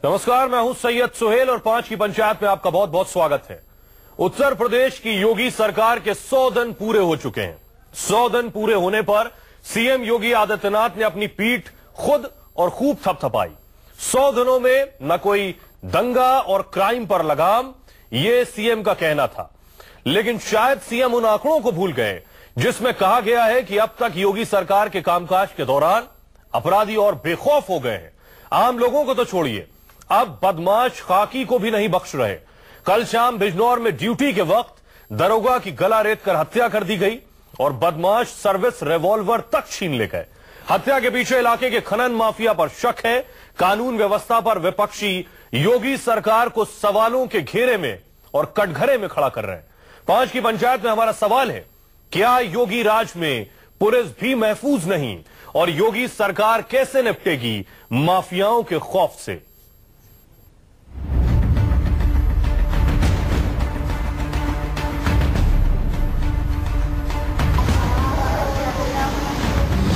नमस्कार, मैं हूं सैयद सुहेल और 5 की पंचायत में आपका बहुत बहुत स्वागत है। उत्तर प्रदेश की योगी सरकार के 100 दिन पूरे हो चुके हैं। 100 दिन पूरे होने पर सीएम योगी आदित्यनाथ ने अपनी पीठ खुद और खूब थपथपाई। 100 दिनों में न कोई दंगा और क्राइम पर लगाम, यह सीएम का कहना था। लेकिन शायद सीएम उन आंकड़ों को भूल गए जिसमें कहा गया है कि अब तक योगी सरकार के कामकाज के दौरान अपराधी और बेखौफ हो गए हैं। आम लोगों को तो छोड़िए, अब बदमाश खाकी को भी नहीं बख्श रहे। कल शाम बिजनौर में ड्यूटी के वक्त दरोगा की गला रेत कर हत्या कर दी गई और बदमाश सर्विस रिवॉल्वर तक छीन ले गए। हत्या के पीछे इलाके के खनन माफिया पर शक है। कानून व्यवस्था पर विपक्षी योगी सरकार को सवालों के घेरे में और कटघरे में खड़ा कर रहे हैं। 5 की पंचायत में हमारा सवाल है, क्या योगी राज में पुलिस भी महफूज नहीं और योगी सरकार कैसे निपटेगी माफियाओं के खौफ से?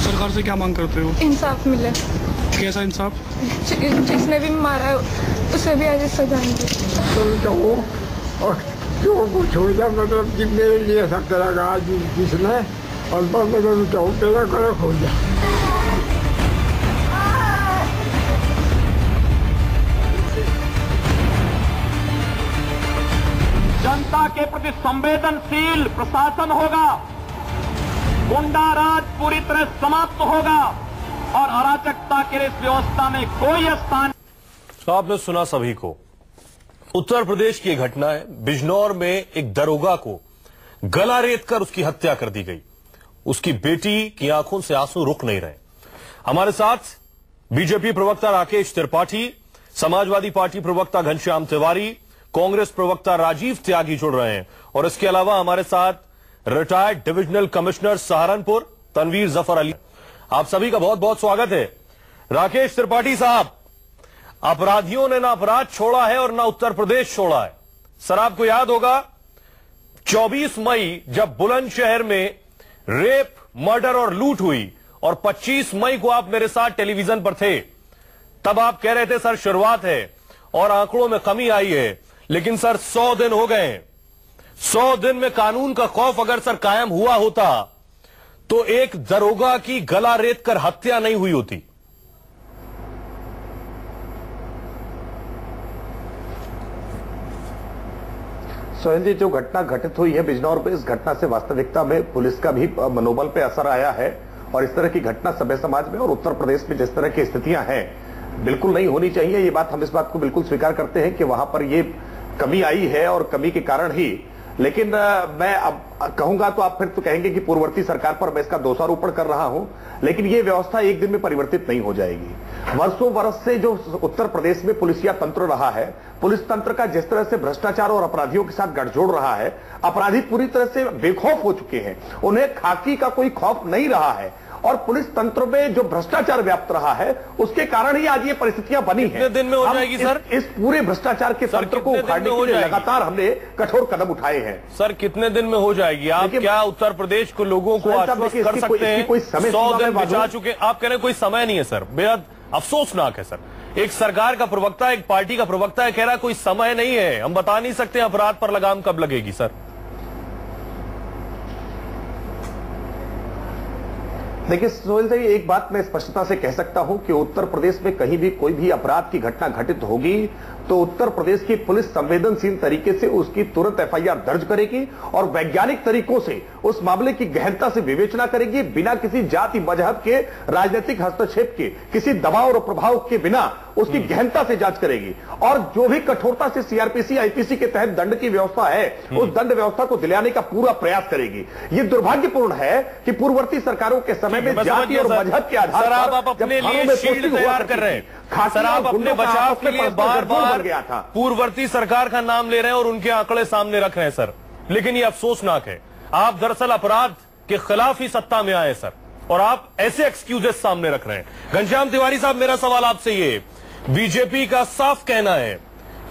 सरकार से क्या मांग करते हो? इंसाफ मिले। कैसा इंसाफ? जिसने भी मारा है उसे भी आज सजा मिले। और जो कुछ हो जाए, मतलब कि मेरे लिए सब तरह का आज जिसने और मतलब तेरा कर हो जाए। जनता के प्रति संवेदनशील प्रशासन होगा, गुंडा राज पूरी तरह समाप्त होगा और अराजकता के इस व्यवस्था में कोई स्थान। तो आपने सुना सभी को, उत्तर प्रदेश की घटना है। बिजनौर में एक दरोगा को गला रेत कर उसकी हत्या कर दी गई। उसकी बेटी की आंखों से आंसू रुक नहीं रहे। हमारे साथ बीजेपी प्रवक्ता राकेश त्रिपाठी, समाजवादी पार्टी प्रवक्ता घनश्याम तिवारी, कांग्रेस प्रवक्ता राजीव त्यागी जुड़ रहे हैं और इसके अलावा हमारे साथ retired divisional commissioner Saharanpur Tanveer Zafar Ali. आप सभी का बहुत बहुत स्वागत है। राकेश त्रिपाठी साहब, अपराधियों ने ना अपराध छोड़ा है और ना उत्तर प्रदेश छोड़ा है। सर, आपको याद होगा 24 मई जब बुलंदशहर में रेप, मर्डर और लूट हुई और 25 मई को आप मेरे साथ टेलीविजन पर थे, तब आप कह रहे थे सर शुरुआत है और आंकड़ों में कमी आई है। लेकिन सर 100 दिन हो गए। 100 दिन में कानून का खौफ अगर सर कायम हुआ होता तो एक दरोगा की गला रेत कर हत्या नहीं हुई होती। सोहेल जी, जो घटना घटित हुई है बिजनौर पे, इस घटना से वास्तविकता में पुलिस का भी मनोबल पे असर आया है और इस तरह की घटना सभ्य समाज में और उत्तर प्रदेश में जिस तरह की स्थितियां हैं बिल्कुल नहीं होनी चाहिए। ये बात हम इस बात को बिल्कुल स्वीकार करते हैं कि वहां पर ये कमी आई है और कमी के कारण ही। लेकिन मैं अब कहूंगा तो आप फिर तो कहेंगे कि पूर्ववर्ती सरकार पर मैं इसका दोषारोपण कर रहा हूं, लेकिन ये व्यवस्था एक दिन में परिवर्तित नहीं हो जाएगी। वर्षों वर्ष से जो उत्तर प्रदेश में पुलिसिया तंत्र रहा है, पुलिस तंत्र का जिस तरह से भ्रष्टाचार और अपराधियों के साथ गठजोड़ रहा है, अपराधी पूरी तरह से बेखौफ हो चुके हैं। उन्हें खाकी का कोई खौफ नहीं रहा है और पुलिस तंत्र में जो भ्रष्टाचार व्याप्त रहा है उसके कारण ही आज ये परिस्थितियां बनी हैं। कितने दिन में हो जाएगी सर? इस पूरे भ्रष्टाचार के तंत्र को उखाड़ने के लिए लगातार हमने कठोर कदम उठाए हैं। सर, कितने दिन में हो जाएगी? आप क्या उत्तर प्रदेश को लोगों को आश्वस्त कर सकते हैं? 100 दिन बचा चुके, आप कह रहे हैं कोई समय नहीं है। सर, बेहद अफसोसनाक है सर। एक सरकार का प्रवक्ता, एक पार्टी का प्रवक्ता है, कह रहा कोई समय नहीं है, हम बता नहीं सकते अपराध पर लगाम कब लगेगी। सर देखिए सोहेल जी, एक बात मैं स्पष्टता से कह सकता हूं कि उत्तर प्रदेश में कहीं भी कोई भी अपराध की घटना घटित होगी तो उत्तर प्रदेश की पुलिस संवेदनशील तरीके से उसकी तुरंत एफआईआर दर्ज करेगी और वैज्ञानिक तरीकों से उस मामले की गहनता से विवेचना करेगी, बिना किसी जाति मजहब के, राजनीतिक हस्तक्षेप के, किसी दबाव और प्रभाव के बिना उसकी गहनता से जांच करेगी और जो भी कठोरता से सीआरपीसी, आईपीसी के तहत दंड की व्यवस्था है उस दंड व्यवस्था को दिलाने का पूरा प्रयास करेगी। ये दुर्भाग्यपूर्ण है कि पूर्ववर्ती सरकारों के समय में जाति और मजहब के आधार पर आप अपने लिए शील्ड तैयार कर रहे हैं। सर, आप अपने बचाव के लिए बार बार पूर्ववर्ती सरकार का नाम ले रहे हैं और उनके आंकड़े सामने रख रहे हैं सर, लेकिन ये अफसोसनाक है। आप दरअसल अपराध के खिलाफ ही सत्ता में आए सर और आप ऐसे एक्सक्यूजेस सामने रख रहे हैं। घनश्याम तिवारी साहब, मेरा सवाल आपसे ये, बीजेपी का साफ कहना है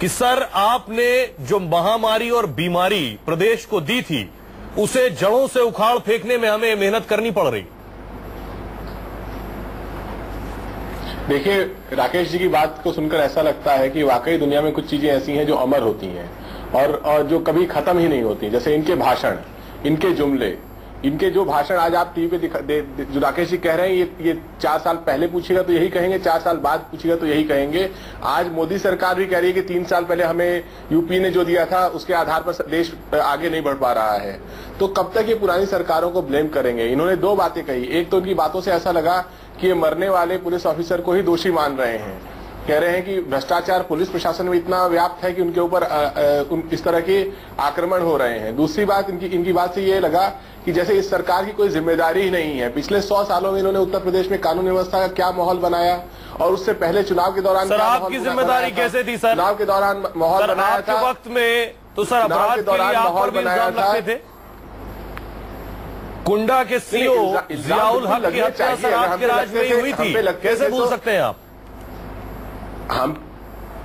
कि सर आपने जो महामारी और बीमारी प्रदेश को दी थी उसे जड़ों से उखाड़ फेंकने में हमें मेहनत करनी पड़ रही। देखिए, राकेश जी की बात को सुनकर ऐसा लगता है कि वाकई दुनिया में कुछ चीजें ऐसी हैं जो अमर होती हैं और जो कभी खत्म ही नहीं होती। जैसे इनके भाषण, इनके जुमले, इनके जो भाषण आज आप टीवी पे जो राकेश जी कह रहे हैं, ये 4 साल पहले पूछेगा तो यही कहेंगे, 4 साल बाद पूछेगा तो यही कहेंगे। आज मोदी सरकार भी कह रही है कि 3 साल पहले हमें यूपी ने जो दिया था उसके आधार पर देश आगे नहीं बढ़ पा रहा है। तो कब तक ये पुरानी सरकारों को ब्लेम करेंगे? इन्होंने 2 बातें कही। एक तो उनकी बातों से ऐसा लगा कि ये मरने वाले पुलिस ऑफिसर को ही दोषी मान रहे हैं। कह रहे हैं कि भ्रष्टाचार पुलिस प्रशासन में इतना व्याप्त है कि उनके ऊपर इस तरह के आक्रमण हो रहे हैं। दूसरी बात इनकी बात से ये लगा कि जैसे इस सरकार की कोई जिम्मेदारी ही नहीं है। पिछले 100 सालों में इन्होंने उत्तर प्रदेश में कानून व्यवस्था का क्या माहौल बनाया और उससे पहले चुनाव के दौरान सर आपकी जिम्मेदारी कैसे थी सर? चुनाव के दौरान माहौल बनाया था वक्त में, तो सर अपराध के दौरान माहौल बनाया था। कुंडा के सीओ जियाउल हक की हत्या सर आपके राज में ही हुई थी, कैसे भूल सकते हैं आप? हम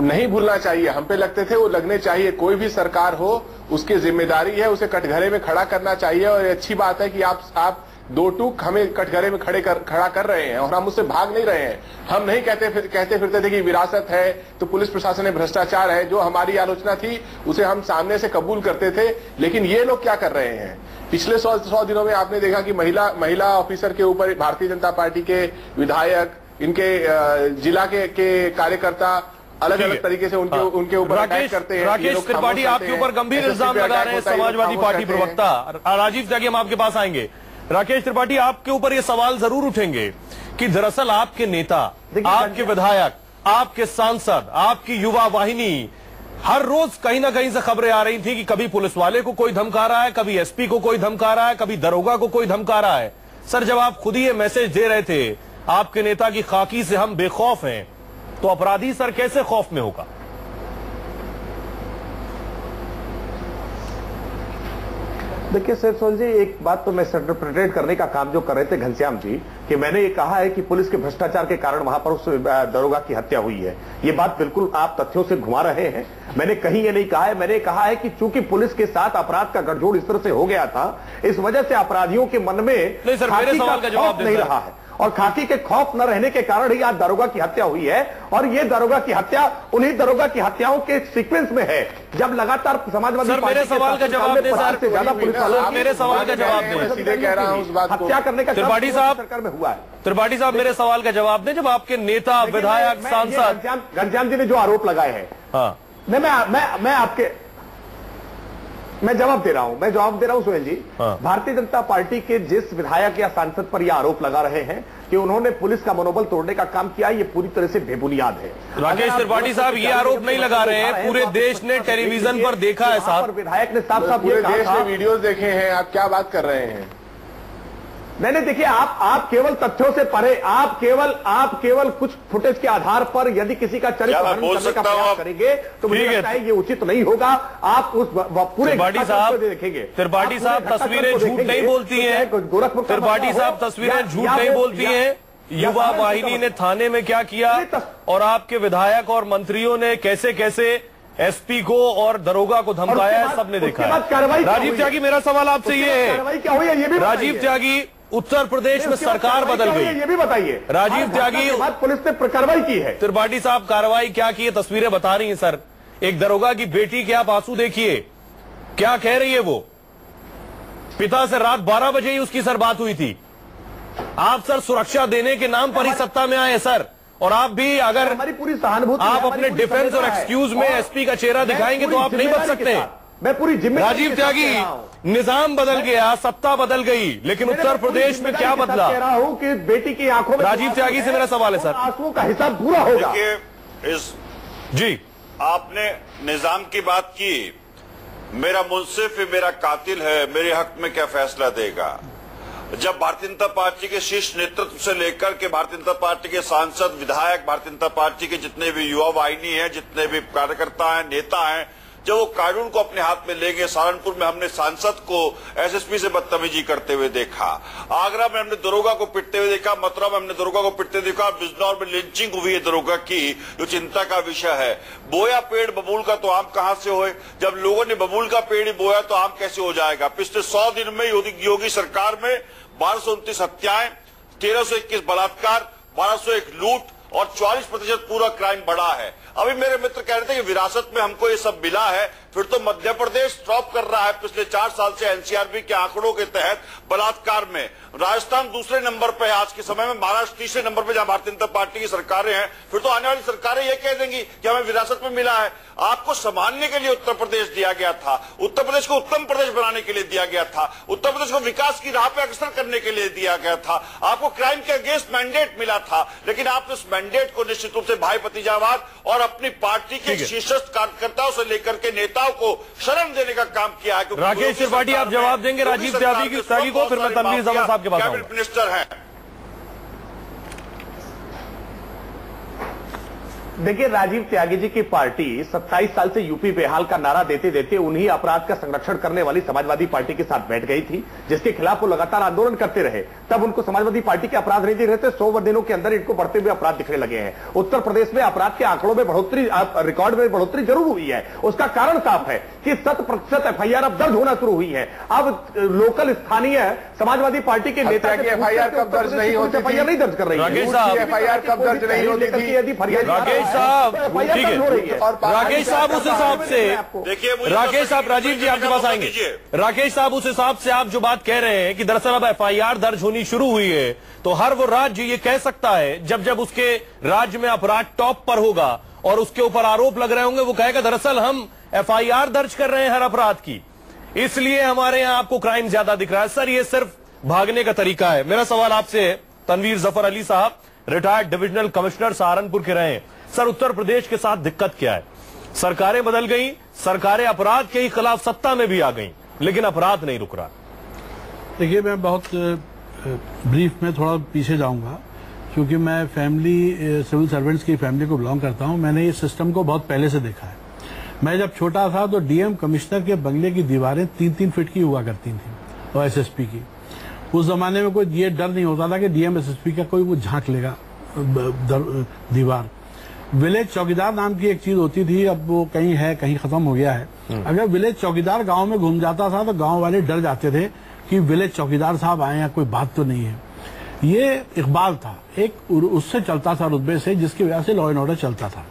नहीं भूलना चाहिए, हम पे लगते थे, वो लगने चाहिए। कोई भी सरकार हो उसकी जिम्मेदारी है उसे कटघरे में खड़ा करना चाहिए। और अच्छी बात है कि आप 2 टूक हमें कटघरे में खड़ा कर रहे हैं और हम उससे भाग नहीं रहे हैं। हम नहीं कहते फिरते थे कि विरासत है तो पुलिस प्रशासन में भ्रष्टाचार है। जो हमारी आलोचना थी उसे हम सामने से कबूल करते थे। लेकिन ये लोग क्या कर रहे हैं? पिछले 100 दिनों में आपने देखा कि महिला ऑफिसर के ऊपर भारतीय जनता पार्टी के विधायक, इनके जिला के कार्यकर्ता अलग अलग तरीके से उनके ऊपर अटैक करते हैं। राकेश त्रिपाठी आपके ऊपर गंभीर इल्जाम लगा रहे हैं समाजवादी पार्टी प्रवक्ता राजीव त्यागी। हम आपके पास आएंगे। राकेश त्रिपाठी, आपके ऊपर ये सवाल जरूर उठेंगे कि दरअसल आपके नेता, आपके विधायक, आपके सांसद, आपकी युवा वाहिनी, हर रोज कहीं ना कहीं से खबरें आ रही थी कि कभी पुलिस वाले को कोई धमका रहा है, कभी एसपी को कोई धमका रहा है, कभी दरोगा को कोई धमका रहा है। सर, जब आप खुद ही ये मैसेज दे रहे थे आपके नेता की खाकी से हम बेखौफ हैं, तो अपराधी सर कैसे खौफ में होगा? देखिए सर सोन जी, एक बात तो मैं इंटरप्रेट करने का काम जो कर रहे थे घनश्याम जी, कि मैंने ये कहा है कि पुलिस के भ्रष्टाचार के कारण वहां पर उस दरोगा की हत्या हुई है। ये बात बिल्कुल आप तथ्यों से घुमा रहे हैं। मैंने कहीं ये नहीं कहा है। मैंने कहा है कि चूंकि पुलिस के साथ अपराध का गठजोड़ इस तरह से हो गया था, इस वजह से अपराधियों के मन में नहीं सर, मेरे सवाल का जवाब नहीं रहा है और खाकी के खौफ न रहने के कारण ही आज दरोगा की हत्या हुई है। और ये दरोगा की हत्या उन्हीं दरोगा की हत्याओं के सीक्वेंस में है जब लगातार समाजवादी पार्टी मेरे सवाल का जवाब दें सर, से ज्यादा पुलिस वालों मेरे सवाल का जवाब दें। सीधे कह रहा हूं उस बात को। हत्या करने का त्रिपाठी साहब सरकार में हुआ है। त्रिपाठी साहब, मेरे सवाल का जवाब दें। जब आपके नेता, विधायक, सांसद घनश्याम जी ने जो आरोप लगाए हैं, हाँ, मैं जवाब दे रहा हूं सुहेल जी। हाँ। भारतीय जनता पार्टी के जिस विधायक या सांसद पर यह आरोप लगा रहे हैं कि उन्होंने पुलिस का मनोबल तोड़ने का काम किया, ये पूरी तरह से बेबुनियाद है। राकेश त्रिपाठी साहब ये आरोप नहीं लगा रहे हैं, पूरे देश ने टेलीविजन पर देखा है साहब। विधायक ने साफ पूरे देश ने वीडियोस देखे हैं। आप क्या बात कर रहे हैं? मैंने देखिए, आप केवल तथ्यों से परे, आप केवल कुछ फुटेज के आधार पर यदि किसी का चरित्र हनन करने का प्रयास करेंगे तो मुझे लगता है ये उचित नहीं होगा। आप उस पूरे त्रिपाठी साहब देखेंगे। त्रिपाठी साहब तस्वीरें झूठ नहीं बोलती हैं। त्रिपाठी साहब तस्वीरें झूठ नहीं बोलती हैं। युवा वाहिनी ने थाने में क्या किया और आपके विधायक और मंत्रियों ने कैसे कैसे एसपी को और दरोगा को धमकाया है, सबने देखा है। राजीव त्यागी, मेरा सवाल आपसे ये है, राजीव त्यागी, उत्तर प्रदेश में सरकार बदल गई, ये भी बताइए। राजीव त्यागी, पुलिस ने कार्रवाई की है। त्रिपाठी साहब, कार्रवाई क्या की है? तस्वीरें बता रही हैं सर। एक दरोगा की बेटी के आप आंसू देखिए, क्या कह रही है वो। पिता से रात 12 बजे ही उसकी सर बात हुई थी। आप सर सुरक्षा देने के नाम पर ही सत्ता में आए सर। और आप भी अगर हमारी पूरी सहानुभूति, आप अपने डिफेंस और एक्सक्यूज में एसपी का चेहरा दिखाएंगे तो आप नहीं बच सकते। मैं पूरी जिम्मेदारी राजीव त्यागी, निजाम बदल गया, सत्ता बदल गई, लेकिन उत्तर प्रदेश में क्या बदला? कह रहा हूं कि बेटी की आंखों में राजीव त्यागी से मेरा सवाल है सर। आंसुओं का हिसाब पूरा होगा। जी, आपने निजाम की बात की। मेरा मुंसिफ मेरा कातिल है, मेरे हक में क्या फैसला देगा? जब भारतीय जनता पार्टी के शीर्ष नेतृत्व से लेकर के भारतीय जनता पार्टी के सांसद, विधायक, भारतीय जनता पार्टी के जितने भी युवा वाहिनी है, जितने भी कार्यकर्ता हैं, नेता हैं, जब वो कानून को अपने हाथ में लेंगे। सहारनपुर में हमने सांसद को एसएसपी से बदतमीजी करते हुए देखा, आगरा में हमने दरोगा को पिटते हुए देखा, मथुरा में हमने दरोगा को पिटते हुए देखा, बिजनौर में लिंचिंग हुई है दरोगा की, जो चिंता का विषय है। बोया पेड़ बबूल का तो आम कहां से होए? जब लोगों ने बबूल का पेड़ ही बोया तो आम कैसे हो जाएगा? पिछले 100 दिन में योगी सरकार में 1229 हत्याएं, 1321 बलात्कार, 1201 लूट और 40% पूरा क्राइम बढ़ा है। अभी मेरे मित्र कह रहे थे कि विरासत में हमको ये सब मिला है, फिर तो मध्य प्रदेश टॉप कर रहा है पिछले 4 साल से एनसीआरबी के आंकड़ों के तहत बलात्कार में। राजस्थान दूसरे नंबर पे है आज के समय में, महाराष्ट्र तीसरे नंबर पे जहां भारतीय जनता पार्टी की सरकारें हैं। फिर तो आने वाली सरकारें ये कह देंगी कि हमें विरासत में मिला है। आपको संभालने के लिए उत्तर प्रदेश दिया गया था, उत्तर प्रदेश को उत्तम प्रदेश बनाने के लिए दिया गया था, उत्तर प्रदेश को विकास की राह पे अग्रसर करने के लिए दिया गया था। आपको क्राइम के अगेंस्ट मैंडेट मिला था, लेकिन आपने उस मैंडेट को निश्चित रूप से भाई भतीजावाद और अपनी पार्टी के शीर्षस्थ कार्यकर्ताओं से लेकर के नेताओं को शरण देने का काम किया है। राकेश त्रिपाठी, आप जवाब देंगे राजीव त्यागी को, फिर मैं तनवीर जफर साहब के पास आऊंगा। कैबिनेट मिनिस्टर हैं। देखिए, राजीव त्यागी जी की पार्टी 27 साल से यूपी बेहाल का नारा देते देते उन्हीं अपराध का संरक्षण करने वाली समाजवादी पार्टी के साथ बैठ गई थी, जिसके खिलाफ वो लगातार आंदोलन करते रहे। तब उनको समाजवादी पार्टी के अपराध नहीं दिख रहे थे, 100 दिनों के अंदर इनको बढ़ते हुए अपराध दिखने लगे हैं। उत्तर प्रदेश में अपराध के आंकड़ों में बढ़ोतरी, रिकॉर्ड में बढ़ोतरी जरूर हुई है। उसका कारण साफ है कि 100% एफआईआर अब दर्ज होना शुरू हुई है। अब लोकल स्थानीय समाजवादी पार्टी के नेता की एफआईआर कब दर्ज नहीं होती, एफआईआर नहीं दर्ज कर रही है। एफआईआर कब दर्ज नहीं होती थी, यदि फरियाद साहब, ठीक है राकेश साहब, उस हिसाब से देखिए, राकेश साहब, राजीव जी आपके पास आएंगे। राकेश साहब, उस हिसाब से आप जो बात कह रहे हैं कि दरअसल अब एफआईआर दर्ज होनी शुरू हुई है, तो हर वो राज्य ये कह सकता है जब जब उसके राज्य में अपराध टॉप पर होगा और उसके ऊपर आरोप लग रहे होंगे, वो कहेगा दरअसल हम एफआईआर दर्ज कर रहे हैं हर अपराध की, इसलिए हमारे यहां आपको क्राइम ज्यादा दिख रहा है। सर, ये सिर्फ भागने का तरीका है। मेरा सवाल आपसे है, तनवीर जफर अली साहब रिटायर्ड डिविजनल कमिश्नर सहारनपुर के रहे हैं। सर, उत्तर प्रदेश के साथ दिक्कत क्या है? सरकारें बदल गई, सरकारें अपराध के खिलाफ सत्ता में भी आ गई, लेकिन अपराध नहीं रुक रहा। देखिए, मैं बहुत ब्रीफ में थोड़ा पीछे जाऊंगा, क्योंकि मैं फैमिली सिविल सर्वेंट्स की फैमिली को बिलोंग करता हूं। मैंने इस सिस्टम को बहुत पहले से देखा है। मैं जब छोटा था तो डीएम कमिश्नर के बंगले की दीवारें 3-3 फीट की हुआ करती थी, और एसएसपी की। उस जमाने में कोई ये डर नहीं होता था कि डीएम एसएसपी का कोई वो झांक लेगा दीवार। विलेज चौकीदार नाम की एक चीज होती थी, अब वो कहीं है, कहीं खत्म हो गया है। अगर विलेज चौकीदार गांव में घूम जाता था तो गांव वाले डर जाते थे कि विलेज चौकीदार साहब आए हैं, कोई बात तो नहीं है। ये इकबाल था, एक उससे चलता था रुतबे से, जिसकी वजह से लॉ एंड ऑर्डर चलता था।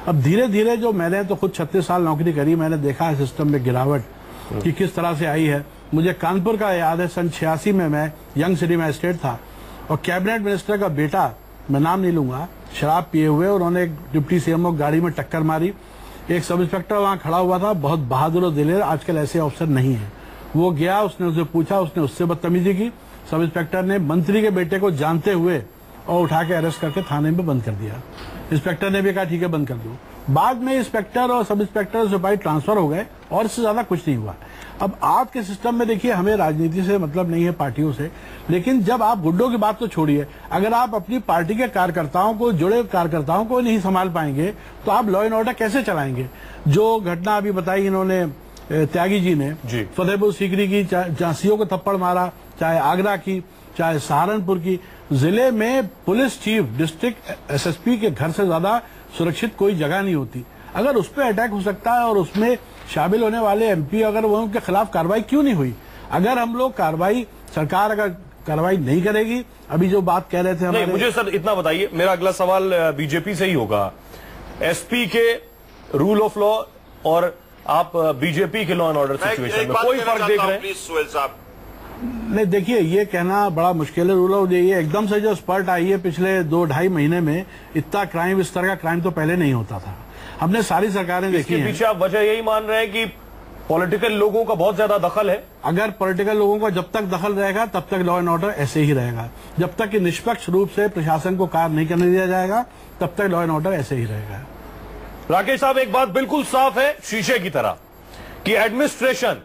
अब धीरे धीरे जो मैंने तो खुद 36 साल नौकरी करी, मैंने देखा है सिस्टम में गिरावट कि किस तरह से आई है। मुझे कानपुर का याद है, सन 86 में मैं यंग सिटी मैजिस्ट्रेट था और कैबिनेट मिनिस्टर का बेटा, मैं नाम नहीं लूंगा, शराब पिए हुए उन्होंने एक डिप्टी सीएमओ गाड़ी में टक्कर मारी। एक सब इंस्पेक्टर वहां खड़ा हुआ था, बहुत बहादुर और दिलेर, आजकल ऐसे अफसर नहीं है। वो गया, उसने उससे पूछा, उसने उससे बदतमीजी की। सब इंस्पेक्टर ने मंत्री के बेटे को जानते हुए और उठा के अरेस्ट करके थाने में बंद कर दिया। इंस्पेक्टर ने भी कहा ठीक है बंद कर दो। बाद में इंस्पेक्टर और सब इंस्पेक्टर सिपाही ट्रांसफर हो गए और इससे ज्यादा कुछ नहीं हुआ। अब आज के सिस्टम में देखिए, हमें राजनीति से मतलब नहीं है, पार्टियों से, लेकिन जब आप गुड्डों की बात तो छोड़िए, अगर आप अपनी पार्टी के कार्यकर्ताओं को, जुड़े कार्यकर्ताओं को नहीं संभाल पाएंगे तो आप लॉ एंड ऑर्डर कैसे चलाएंगे? जो घटना अभी बताई इन्होंने त्यागी जी ने, फतेहपुर सीकरी की, झांसियों को थप्पड़ मारा, चाहे आगरा की, चाहे सहारनपुर की, जिले में पुलिस चीफ, डिस्ट्रिक्ट एसएसपी के घर से ज्यादा सुरक्षित कोई जगह नहीं होती। अगर उस पर अटैक हो सकता है और उसमें शामिल होने वाले एमपी, अगर वो उनके खिलाफ कार्रवाई क्यों नहीं हुई? अगर हम लोग कार्रवाई, सरकार अगर कार्रवाई नहीं करेगी, अभी जो बात कह रहे थे हमारे, मुझे सर इतना बताइए, मेरा अगला सवाल बीजेपी से ही होगा। एसपी के रूल ऑफ लॉ और आप बीजेपी के लॉ एंड ऑर्डर सिचुएशन में कोई फर्क देख रहे हैं? प्लीज सोहेल साहब। नहीं, देखिए, ये कहना बड़ा मुश्किल है। रूल ऑफ, ये एकदम से जो स्पर्ट आई है पिछले 2-2.5 महीने में, इतना क्राइम, इस तरह का क्राइम तो पहले नहीं होता था। हमने सारी सरकारें देखी हैं। पीछे आप वजह यही मान रहे हैं कि पॉलिटिकल लोगों का बहुत ज्यादा दखल है? अगर पॉलिटिकल लोगों का जब तक दखल रहेगा तब तक लॉ एंड ऑर्डर ऐसे ही रहेगा। जब तक कि निष्पक्ष रूप से प्रशासन को कार्य नहीं करने दिया जाएगा, तब तक लॉ एंड ऑर्डर ऐसे ही रहेगा। राकेश साहब, एक बात बिल्कुल साफ है शीशे की तरह कि एडमिनिस्ट्रेशन,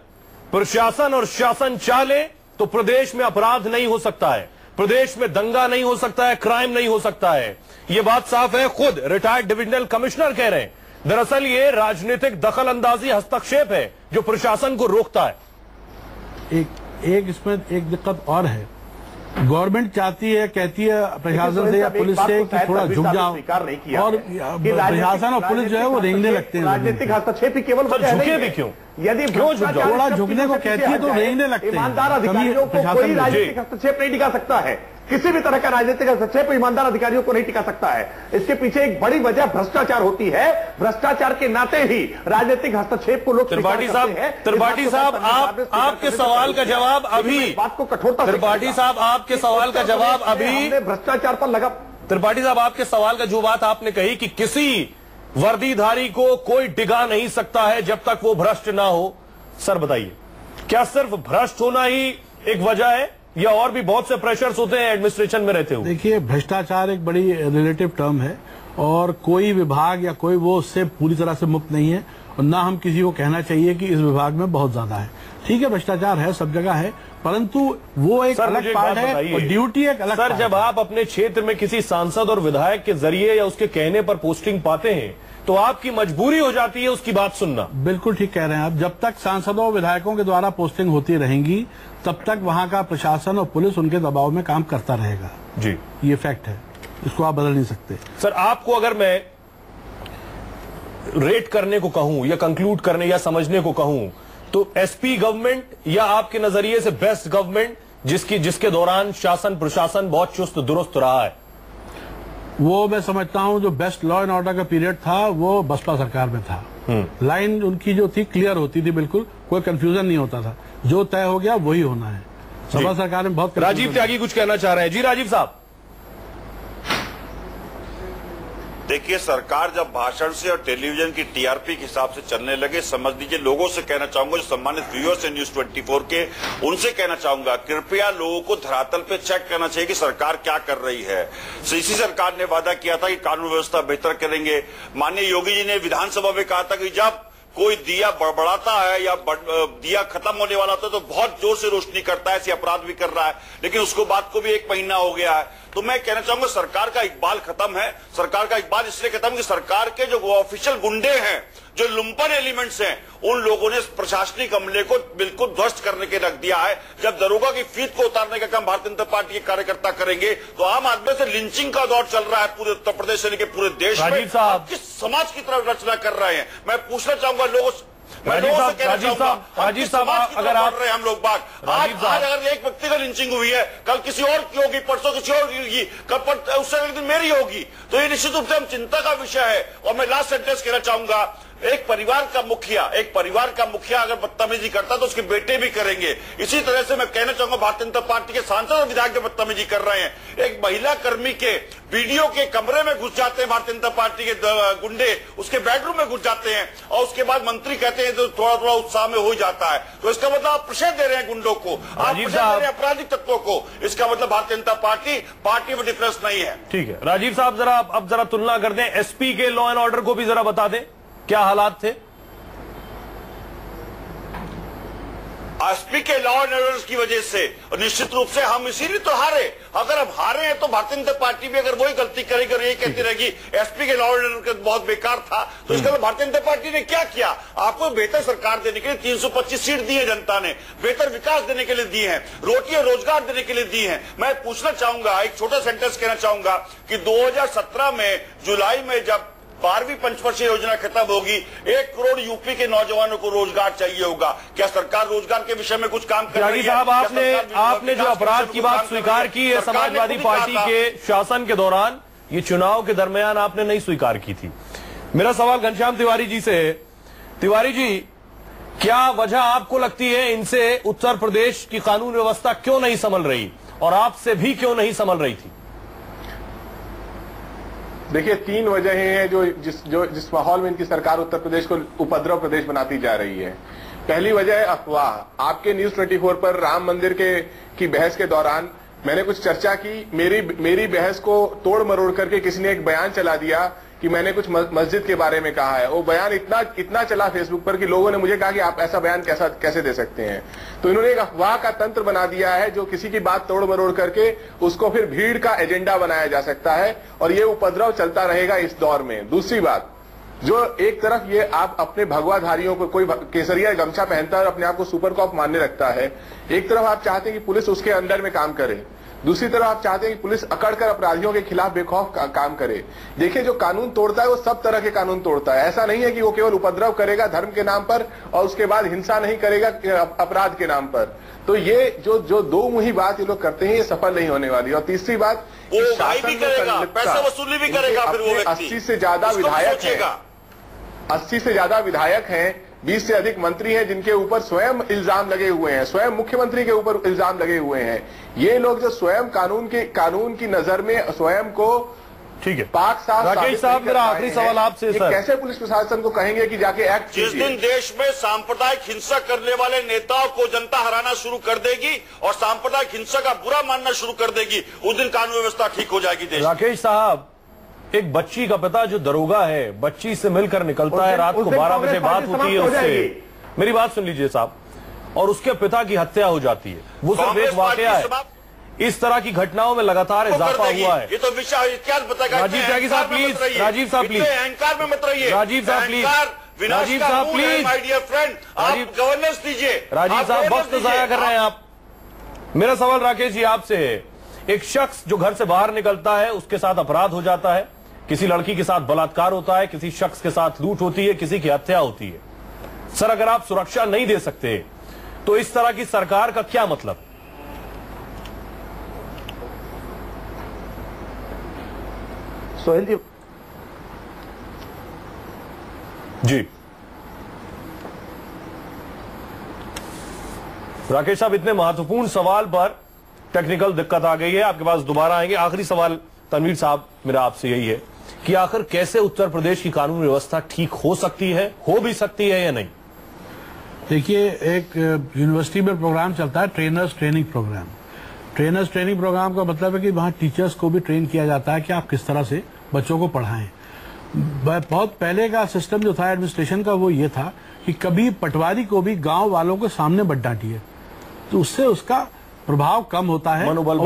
प्रशासन और शासन चाले तो प्रदेश में अपराध नहीं हो सकता है, प्रदेश में दंगा नहीं हो सकता है, क्राइम नहीं हो सकता है। यह बात साफ है, खुद रिटायर्ड डिविजनल कमिश्नर कह रहे हैं। दरअसल ये राजनीतिक दखल अंदाजी, हस्तक्षेप है जो प्रशासन को रोकता है। एक इसमें एक दिक्कत और है, गवर्नमेंट चाहती है, कहती है प्रशासन से या पुलिस से कि थोड़ा झुक जाओ, और प्रशासन और पुलिस जो है वो रेंगने लगते हैं। राजनीतिक हस्तक्षेप ही केवल झुके भी क्यों? यदि थोड़ा झुकने को कहती है तो रेंगने लगते हैं। ईमानदार अधिकारियों को कोई राजनीतिक हस्तक्षेप नहीं दिखा सकता है। किसी भी तरह का राजनीतिक हस्तक्षेप ईमानदार अधिकारियों को नहीं टिका सकता है। इसके पीछे एक बड़ी वजह भ्रष्टाचार होती है। भ्रष्टाचार के नाते ही राजनीतिक हस्तक्षेप को लोग त्रिपाठी साहब आपके सवाल का जवाब अभी, बात को कठोरता, त्रिपाठी साहब आपके सवाल का जवाब अभी, भ्रष्टाचार पर लगा। त्रिपाठी साहब आपके सवाल का जो बात आपने कही कि किसी वर्दीधारी को कोई डिगा नहीं सकता है जब तक वो भ्रष्ट ना हो, सर बताइए, क्या सिर्फ भ्रष्ट होना ही एक वजह है या और भी बहुत से प्रेशर्स होते हैं एडमिनिस्ट्रेशन में रहते हुए? देखिए, भ्रष्टाचार एक बड़ी रिलेटिव टर्म है और कोई विभाग या कोई वो उससे पूरी तरह से मुक्त नहीं है और ना हम किसी को कहना चाहिए कि इस विभाग में बहुत ज्यादा है। ठीक है, भ्रष्टाचार है, सब जगह है, परंतु वो एक अलग पार्ट है और ड्यूटी एक अलग। सर, जब आप अपने क्षेत्र में किसी सांसद और विधायक के जरिए या उसके कहने पर पोस्टिंग पाते हैं तो आपकी मजबूरी हो जाती है उसकी बात सुनना। बिल्कुल ठीक कह रहे हैं आप। जब तक सांसदों और विधायकों के द्वारा पोस्टिंग होती रहेंगी तब तक वहां का प्रशासन और पुलिस उनके दबाव में काम करता रहेगा। जी, ये फैक्ट है, इसको आप बदल नहीं सकते। सर, आपको अगर मैं रेट करने को कहूं या कंक्लूड करने या समझने को कहूं तो एसपी गवर्नमेंट या आपके नजरिए से बेस्ट गवर्नमेंट जिसके दौरान शासन प्रशासन बहुत चुस्त दुरुस्त रहा है? वो मैं समझता हूं जो बेस्ट लॉ एंड ऑर्डर का पीरियड था वो बसपा सरकार में था। लाइन उनकी जो थी क्लियर होती थी, बिल्कुल कोई कंफ्यूजन नहीं होता था, जो तय हो गया वही होना है। सपा सरकार में बहुत। राजीव त्यागी कुछ कहना चाह रहे हैं। जी राजीव साहब। देखिए, सरकार जब भाषण से और टेलीविजन की टीआरपी के हिसाब से चलने लगे, समझ लीजिए, लोगों से कहना चाहूंगा, जो सम्मानित व्यूअर्स हैं न्यूज 24 के, उनसे कहना चाहूंगा, कृपया लोगों को धरातल पे चेक करना चाहिए कि सरकार क्या कर रही है। इसी सरकार ने वादा किया था कि कानून व्यवस्था बेहतर करेंगे। माननीय योगी जी ने विधानसभा में कहा था कि जब कोई दिया बड़बड़ाता है या दिया खत्म होने वाला होता है तो बहुत जोर से रोशनी करता है, ऐसे अपराध भी कर रहा है, लेकिन उसको बात को भी 1 महीना हो गया है। तो मैं कहना चाहूंगा, सरकार का इकबाल खत्म है। सरकार का इकबाल इसलिए खत्म कि सरकार के जो ऑफिशियल गुंडे हैं, जो लुम्पन एलिमेंट्स हैं, उन लोगों ने प्रशासनिक अमले को बिल्कुल ध्वस्त करने के रख दिया है। जब दरोगा की फीत को उतारने का काम भारतीय जनता पार्टी के कार्यकर्ता करेंगे तो आम आदमी से लिंचिंग का दौर चल रहा है पूरे उत्तर प्रदेश से लेकर पूरे देश में। आप किस समाज की तरफ रचना कर रहे हैं? मैं पूछना चाहूंगा लोगों से, राजीव साहब, अगर आप रहे हम लोग बात आज अगर एक व्यक्ति का लिंचिंग हुई है, कल किसी और की होगी, परसों किसी और की होगी, कल उससे अगले दिन मेरी होगी, तो ये निश्चित रूप से हम चिंता का विषय है। और मैं लास्ट सेंटेंस कहना चाहूंगा, एक परिवार का मुखिया अगर बदतमीजी करता तो उसके बेटे भी करेंगे। इसी तरह से मैं कहना चाहूंगा, भारतीय जनता पार्टी के सांसद और विधायक जो बदतमीजी कर रहे हैं, एक महिला कर्मी के वीडियो के कमरे में घुस जाते हैं भारतीय जनता पार्टी के गुंडे, उसके बेडरूम में घुस जाते हैं और उसके बाद मंत्री कहते हैं तो थोड़ा थोड़ा उत्साह में हो जाता है। तो इसका मतलब आप प्रतिशत दे रहे हैं गुंडों को, आप प्रतिशत दे रहे हैं आपराधिक तत्वों को। इसका मतलब भारतीय जनता पार्टी में डिफरेंस नहीं है। ठीक है राजीव साहब, जरा तुलना कर दें, एसपी के लॉ एंड ऑर्डर को भी जरा बता दें, क्या हालात थे? एसपी के लॉ एंड ऑर्डर की वजह से, और निश्चित रूप से हम इसीलिए तो हारे। अगर हम हारे हैं तो भारतीय जनता पार्टी भी अगर वही गलती करेगी और ये कहती रहेगी एसपी के लॉ एंड ऑर्डर बहुत बेकार था, तो इसका मतलब भारतीय जनता पार्टी ने क्या किया? आपको बेहतर सरकार देने के लिए 325 सीट दी है जनता ने, बेहतर विकास देने के लिए दी है, रोटी और रोजगार देने के लिए दी है। मैं पूछना चाहूंगा, एक छोटा सेंटेंस कहना चाहूंगा कि 2017 में जुलाई में जब 12वीं पंचवर्षीय योजना खत्म होगी, 1 करोड़ यूपी के नौजवानों को रोजगार चाहिए होगा। क्या सरकार रोजगार के विषय में कुछ काम कर रही है? साहब, आपने जो अपराध की बात स्वीकार की है समाजवादी पार्टी के शासन के दौरान, ये चुनाव के दरमियान आपने नहीं स्वीकार की थी। मेरा सवाल घनश्याम तिवारी जी से है। तिवारी जी, क्या वजह आपको लगती है इनसे उत्तर प्रदेश की कानून व्यवस्था क्यों नहीं संभल रही और आपसे भी क्यों नहीं संभल रही थी? देखिए, 3 वजहें हैं जो जिस माहौल में इनकी सरकार उत्तर प्रदेश को उपद्रव प्रदेश बनाती जा रही है। पहली वजह है अफवाह। आपके न्यूज 24 पर राम मंदिर की बहस के दौरान मैंने कुछ चर्चा की, मेरी बहस को तोड़ मरोड़ करके किसी ने एक बयान चला दिया कि मैंने कुछ मस्जिद के बारे में कहा है। वो बयान इतना चला फेसबुक पर कि लोगों ने मुझे कहा कि आप ऐसा बयान कैसे दे सकते हैं। तो इन्होंने एक अफवाह का तंत्र बना दिया है, जो किसी की बात तोड़ मरोड़ करके उसको फिर भीड़ का एजेंडा बनाया जा सकता है और ये उपद्रव चलता रहेगा इस दौर में। दूसरी बात, जो एक तरफ ये आप अपने भगवाधारियों को, कोई केसरिया गमछा पहनता है और अपने आप को सुपर कॉप मानने लगता है, एक तरफ आप चाहते हैं कि पुलिस उसके अंडर में काम करे। दूसरी तरफ आप चाहते हैं कि पुलिस अकड़कर अपराधियों के खिलाफ बेखौफ काम करे। देखिए, जो कानून तोड़ता है वो सब तरह के कानून तोड़ता है। ऐसा नहीं है कि वो केवल उपद्रव करेगा धर्म के नाम पर और उसके बाद हिंसा नहीं करेगा अपराध के नाम पर। तो ये जो दो मुही बात ये लोग करते हैं, ये सफल नहीं होने वाली। और तीसरी बात, वो भाई भी करेगा, पैसा वसूली भी करेगा, फिर वो व्यक्ति 80 से ज्यादा विधायक हैं, 80 से ज्यादा विधायक हैं, 20 से अधिक मंत्री हैं जिनके ऊपर स्वयं इल्जाम लगे हुए हैं, स्वयं मुख्यमंत्री के ऊपर इल्जाम लगे हुए हैं। ये लोग जो स्वयं कानून की नजर में स्वयं को ठीक है पाक साफ राकेश साहब, मेरा आखिरी सवाल आपसे सर, कैसे पुलिस प्रशासन को कहेंगे कि जाके एक्ट जिस दिन देश में सांप्रदायिक हिंसा करने वाले नेताओं को जनता हराना शुरू कर देगी और सांप्रदायिक हिंसा का बुरा मानना शुरू कर देगी, उस दिन कानून व्यवस्था ठीक हो जाएगी देश। राकेश साहब, एक बच्ची का पिता जो दरोगा है, बच्ची से मिलकर निकलता है, रात को 12 बजे बात होती है उससे, मेरी बात सुन लीजिए साहब, और उसके पिता की हत्या हो जाती है। वो सिर्फ एक वाकया है। इस तरह की घटनाओं में लगातार इजाफा हुआ है। ये तो विषय क्या बताएगा? राजीव त्यागी साहब प्लीज, राजीव साहब प्लीज, अहंकार में मत रहिए। राजीव साहब प्लीज, राजीव साहब प्लीज, माय डियर फ्रेंड, आप गवर्नेंस दीजिए। राजीव साहब वक्त जाया कर रहे हैं आप। मेरा सवाल राकेश जी आपसे है, एक शख्स जो घर से बाहर निकलता है, उसके साथ अपराध हो जाता है, किसी लड़की के साथ बलात्कार होता है, किसी शख्स के साथ लूट होती है, किसी की हत्या होती है। सर, अगर आप सुरक्षा नहीं दे सकते तो इस तरह की सरकार का क्या मतलब? सोहेल जी राकेश साहब, इतने महत्वपूर्ण सवाल पर टेक्निकल दिक्कत आ गई है, आपके पास दोबारा आएंगे। आखिरी सवाल तनवीर साहब मेरा आपसे यही है कि आखिर कैसे उत्तर प्रदेश की कानून व्यवस्था ठीक हो सकती है, हो भी सकती है या नहीं? देखिए, एक यूनिवर्सिटी में प्रोग्राम चलता है trainers training program. Trainers training program का मतलब है कि वहाँ टीचर्स को भी ट्रेन किया जाता है कि आप किस तरह से बच्चों को पढ़ाएं। बहुत पहले का सिस्टम जो था एडमिनिस्ट्रेशन का, वो ये था कि कभी पटवारी को भी गांव वालों के सामने मत डांटिए, तो उससे उसका प्रभाव कम होता है, मनोबल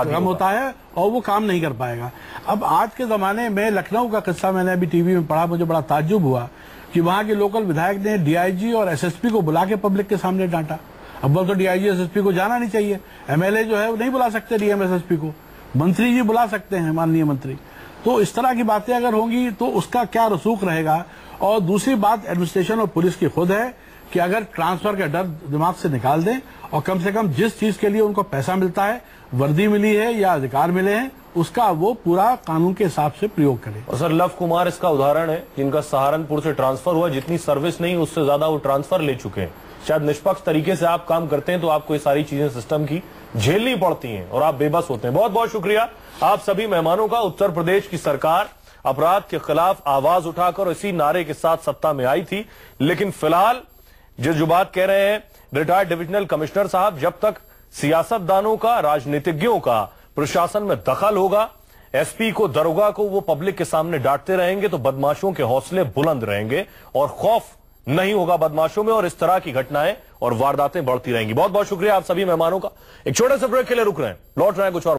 कम होता है और वो काम नहीं कर पाएगा। अब आज के जमाने में लखनऊ का किस्सा मैंने अभी टीवी में पढ़ा, मुझे बड़ा ताज्जुब हुआ कि वहां के लोकल विधायक ने डीआईजी और एसएसपी को बुला के पब्लिक के सामने डांटा। अब वो तो डीआईजी एसएसपी को जाना नहीं चाहिए, एमएलए जो है वो नहीं बुला सकते डीएम एसएसपी को, मंत्री जी बुला सकते हैं, माननीय मंत्री। तो इस तरह की बातें अगर होंगी तो उसका क्या रसूख रहेगा। और दूसरी बात एडमिनिस्ट्रेशन और पुलिस की खुद है कि अगर ट्रांसफर का डर दिमाग से निकाल दें और कम से कम जिस चीज के लिए उनको पैसा मिलता है, वर्दी मिली है या अधिकार मिले हैं, उसका वो पूरा कानून के हिसाब से प्रयोग करें। और सर, लव कुमार इसका उदाहरण है, जिनका सहारनपुर से ट्रांसफर हुआ, जितनी सर्विस नहीं उससे ज्यादा वो ट्रांसफर ले चुके हैं। शायद निष्पक्ष तरीके से आप काम करते हैं तो आपको ये सारी चीजें सिस्टम की झेलनी पड़ती हैं और आप बेबस होते हैं। बहुत बहुत शुक्रिया आप सभी मेहमानों का। उत्तर प्रदेश की सरकार अपराध के खिलाफ आवाज उठाकर इसी नारे के साथ सत्ता में आई थी, लेकिन फिलहाल जो बात कह रहे हैं रिटायर्ड डिविजनल कमिश्नर साहब, जब तक सियासतदानों का, राजनीतिज्ञों का प्रशासन में दखल होगा, एसपी को, दरोगा को वो पब्लिक के सामने डांटते रहेंगे तो बदमाशों के हौसले बुलंद रहेंगे और खौफ नहीं होगा बदमाशों में और इस तरह की घटनाएं और वारदातें बढ़ती रहेंगी। बहुत बहुत शुक्रिया आप सभी मेहमानों का। एक छोटे से ब्रेक के लिए रुक रहे हैं, लौट रहे हैं कुछ और।